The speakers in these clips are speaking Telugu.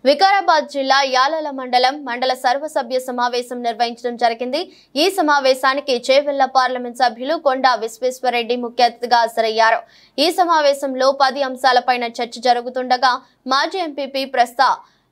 వికారాబాద్ జిల్లా యాలల మండల సర్వసభ్య సమావేశం నిర్వహించడం జరిగింది। ఈ సమావేశానికి చేవెళ్ల పార్లమెంట్ సభ్యులు కొండా విశ్వేశ్వరరెడ్డి ముఖ్య అతిథిగా హాజరయ్యారు। ఈ సమావేశంలో 10 అంశాలపైన చర్చ జరుగుతుండగా మాజీ ఎంపీపీ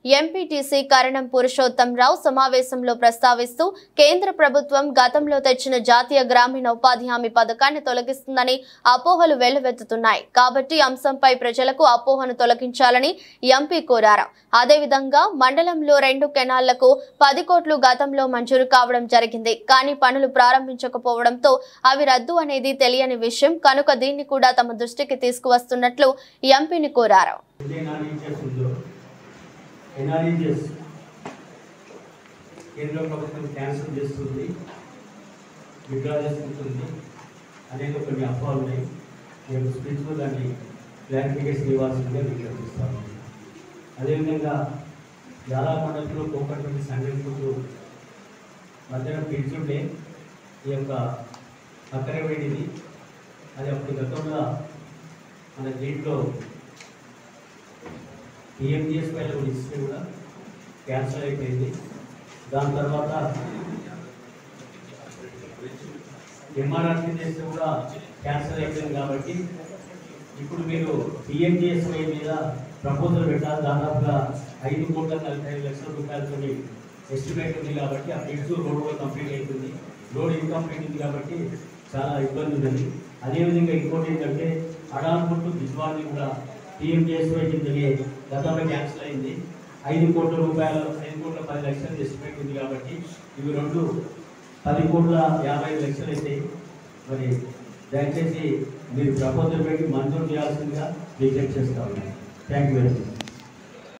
ఎంపీటీసీ కరణం పురుషోత్తం రావు సమావేశంలో ప్రస్తావిస్తూ కేంద్ర ప్రభుత్వం గతంలో తెచ్చిన జాతీయ గ్రామీణ ఉపాధి హామీ పథకాన్ని తొలగిస్తుందని అపోహలు వెల్లువెత్తుతున్నాయి కాబట్టి అంశంపై ప్రజలకు అపోహను తొలగించాలని ఎంపీ కోరారు। అదేవిధంగా మండలంలో 2 కెనాళ్లకు 10 కోట్లు గతంలో మంజూరు కావడం జరిగింది కానీ పనులు ప్రారంభించకపోవడంతో అవి రద్దు అనేది తెలియని విషయం కనుక దీన్ని కూడా తమ దృష్టికి తీసుకువస్తున్నట్లు ఎంపీని కోరారు। ఎన్ఆర్ఈజీఎస్ కేంద్ర ప్రభుత్వం క్యాన్సిల్ చేస్తుంది, విత్డ్రా చేసుకుంటుంది అనేక కొన్ని అపోహలు ఉన్నాయి। నేను స్పీచ్లో దాన్ని క్లారిఫికేషన్ ఇవ్వాల్సిందిగా విజ్ఞప్తిస్తాను। అదేవిధంగా చాలా మండలంలో పోకటువంటి సంఘటనలు మధ్యాహ్నం పిలుచుంటే ఈ యొక్క అక్కరవేడిది అది అప్పుడు గతంలో మన దీంట్లో పిఎంజిఎస్ పైన ఇస్తే కూడా క్యాన్సల్ అయిపోయింది। దాని తర్వాత ఎంఆర్ఆర్సీ చేస్తే కూడా క్యాన్సల్ అయిపోయింది కాబట్టి ఇప్పుడు మీరు పిఎంజిఎస్వై మీద ప్రపోజల్ పెట్టాలి। దాదాపుగా 5,45,00,000 రూపాయలతో ఎస్టిమేట్ ఉంది కాబట్టి ఆ బిడ్స్ రోడ్ కూడా కంప్లీట్ అవుతుంది, రోడ్ ఇన్కంప్లీట్ ఉంది కాబట్టి చాలా ఇబ్బంది ఉన్నది। అదేవిధంగా ఇంకోటి ఏంటంటే అడాల్పుట్టు బిజ్వాన్ని కూడా పిఎంజిఎస్వై కిందనే గతంలో క్యాన్సిల్ అయింది। 5 కోట్ల రూపాయలు 5,10,00,000 ఎస్టిమేట్ ఉంది కాబట్టి ఇవి 10,50,00,000 అయితే మరి దయచేసి మీరు ప్రపోజల్ పెట్టి మంజూరు చేయాల్సిందిగా విజ్ఞప్తి చేస్తా ఉన్నాను। Thank you very much.